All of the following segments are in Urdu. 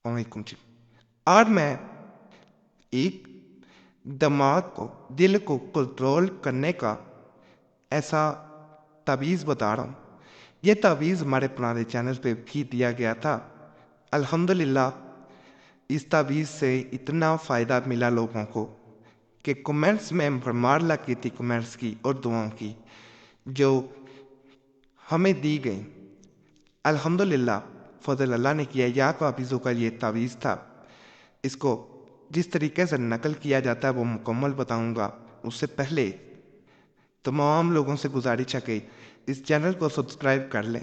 وعلیکم جی۔ اور میں ایک دماغ کو دل کو کنٹرول کرنے کا ایسا تعویذ بتا رہا ہوں۔ یہ تعویذ ہمارے پرانے چینل پہ بھی دیا گیا تھا۔ الحمدللہ اس تعویذ سے اتنا فائدہ ملا لوگوں کو کہ کمنٹس میں بھرمار لگی تھی، کمنٹس کی اور دعاؤں کی جو ہمیں دی گئی۔ الحمدللہ فضل اللہ نے کیا۔ یا تعویذوں کا یہ تعویذ تھا، اس کو جس طریقے سے نقل کیا جاتا ہے وہ مکمل بتاؤں گا۔ اس سے پہلے تمام لوگوں سے گزارش ہے کہ اس چینل کو سبسکرائب کر لیں،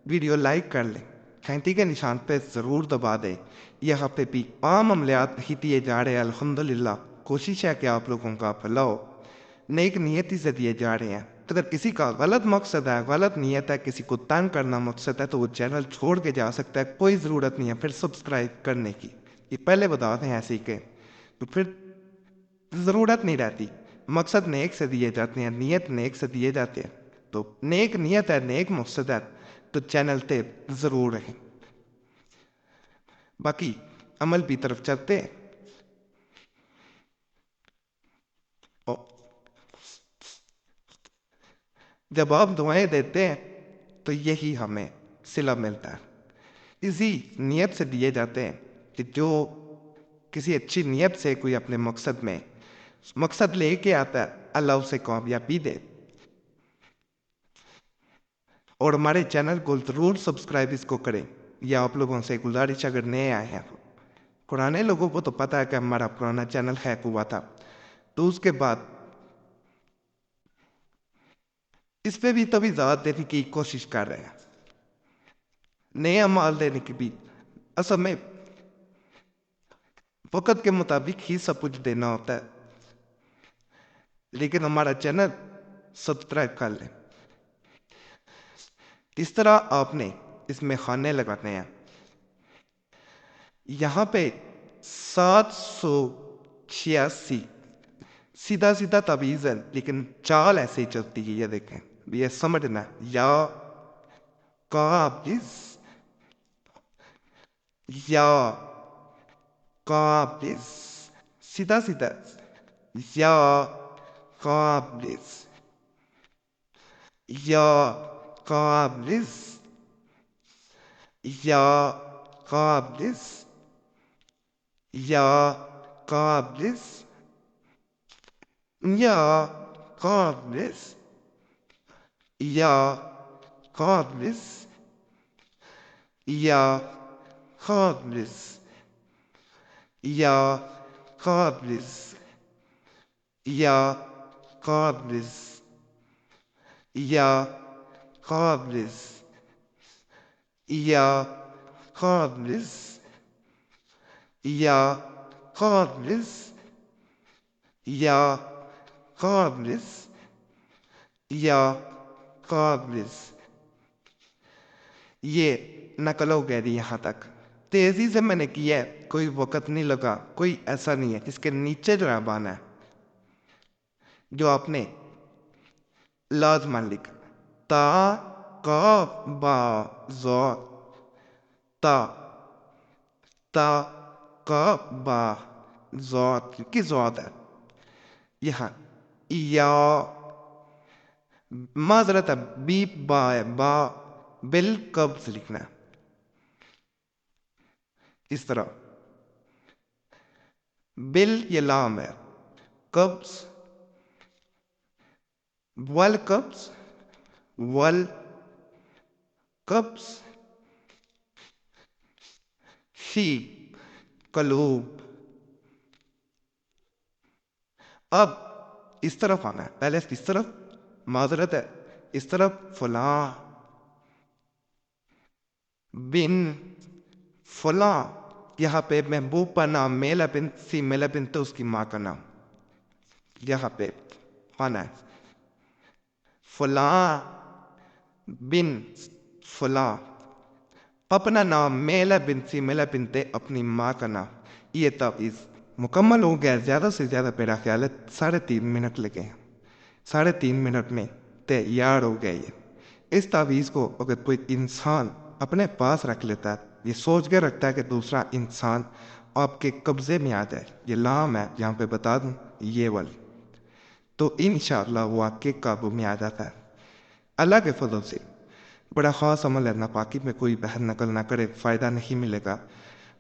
ویڈیو لائک کر لیں، گھنٹی کے نشان پہ ضرور دبا دیں۔ یہاں پہ بھی عام عملیات ہی دیے جا رہے ہیں۔ الحمدللہ کوشش ہے کہ آپ لوگوں کا بھلا ہو، نیک نیتی سے دیے جا رہے ہیں۔ اگر کسی کا غلط مقصد ہے، غلط نیت ہے، کسی کو تنگ کرنا مقصد ہے تو وہ چینل چھوڑ کے جا سکتا ہے، کوئی ضرورت نہیں ہے پھر سبسکرائب کرنے کی۔ یہ پہلے بتا دیں ایسے ہی کہ تو پھر ضرورت نہیں رہتی۔ مقصد نیک سے دیے جاتے ہیں، نیت نیک سے دیے جاتے ہیں، تو نیک نیت ہے، نیک مقصد ہے تو چینل تے ضرور رہیں۔ باقی عمل بھی طرف چلتے ہیں۔ جب آپ دعائیں دیتے ہیں تو یہی ہمیں صلہ ملتا ہے، اسی نیت سے دیے جاتے ہیں کہ جو کسی اچھی نیت سے کوئی اپنے مقصد لے کے آتا ہے اللہ اسے کامیابی دے۔ اور ہمارے چینل کو ضرور سبسکرائب اس کو کریں۔ یہ آپ لوگوں سے گزارش اگر نئے آئے ہیں، پرانے لوگوں کو تو پتہ ہے کہ ہمارا پرانا چینل ہیک ہوا تھا، تو اس کے بعد اس پہ بھی تبھی ذات دینے کی کوشش کر رہے ہیں، نئے مال دینے کی بھی۔ اصل میں وقت کے مطابق ہی سب کچھ دینا ہوتا ہے، لیکن ہمارا چینل سبسکرائب کر لیں۔ اس طرح آپ نے اس میں خانے لگانے ہیں۔ یہاں پہ 786 سیدھا سیدھا تعویذ ہے، لیکن چال ایسے ہی چلتی ہے۔ یہ دیکھیں، یہ سمجھنا ہے۔ یا قابض، یا قابض، سیدھا سیدھا، یا قابض، یا قابض، یا قابض، یا قابض، یا قابض، یا قابض، یا قابض، یا قابض، یا قابض، یا قابض، یا قابض، یا قابض، یا قابض، یا قابض۔ یہ نقل ہو گیا جی یہاں تک۔ تیزی سے میں نے کیا ہے، کوئی وقت نہیں لگا، کوئی ایسا نہیں ہے۔ اس کے نیچے جو زبان ہے جو آپ نے لازمان لکھا، تا قاف با زا، تا تا قاف با زا کی زاد ہے یہاں۔ یا معذرت ہے، بی با ہے، با بالقبض لکھنا ہے اس طرح۔ بل یہ لام ہے، قبض، والقبض، والقبض، فی قلوب۔ اب اس طرف آنا ہے، پہلے اس طرف، معذرت ہے، اس طرف فلاں بن فلاں۔ یہاں پہ محبوب کا نام میل ہے، بن فیمیل ہے، بن تو اس کی ماں کا نام یہاں پہ آنا ہے۔ فلاں بن فلاں، اپنا نام میل ہے، بن فیمیل ہے، بن تے اپنی ماں کا نام۔ یہ تعویذ مکمل ہو گیا۔ زیادہ سے زیادہ میرا خیال ہے 3.5 منٹ لگے ہیں، 3.5 منٹ میں تیار ہو گیا یہ۔ اس تعویذ کو اگر کوئی انسان اپنے پاس رکھ لیتا ہے یہ سوچ کے رکھتا ہے کہ دوسرا انسان آپ کے قبضے میں آ جائے. یہ لام ہے، یہاں پہ بتا دوں یہ والی، تو انشاءاللہ وہ آپ کے قابو میں آ جاتا ہے اللہ کے فضل سے. بڑا خاص عمل ہے، ناپاکی میں کوئی بہر نقل نہ کرے، فائدہ نہیں ملے گا.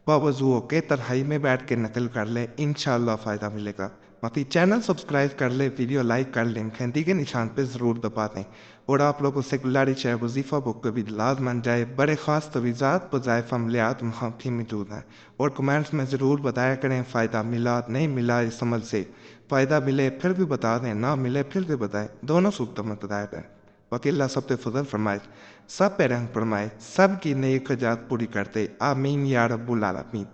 باوضو کے تنہائی میں بیٹھ کے نقل کر لے، انشاءاللہ فائدہ ملے گا. باقی چینل سبسکرائب کر لے، ویڈیو لائک کر لیں، گھنٹی کے نشان پہ ضرور دبا دیں. اور آپ لوگوں سے گزارش ہے وظیفہ بک بھی لازماً جائے. بڑے خاص تویزات وظائف عملیات وہاں بھی موجود ہیں. اور کمنٹس میں ضرور بتایا کریں فائدہ ملا نہیں ملا اس عمل سے. فائدہ ملے پھر بھی بتا دیں، نہ ملے پھر بھی بتائیں، دونوں صورتوں میں بتایا کریں. باقی اللہ سب پہ فضل فرمائے، سب پہ رحم فرمائے، سب کی نیک حاجات پوری کرتے. آمین یا رب العالمین.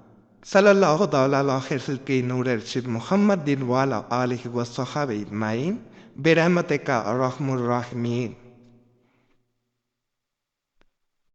صلی اللہ تعالی علی خیر خلق نور ارشد محمد وعلی آلہ وصحبہ اجمعین برحمتک ارحم الراحمین.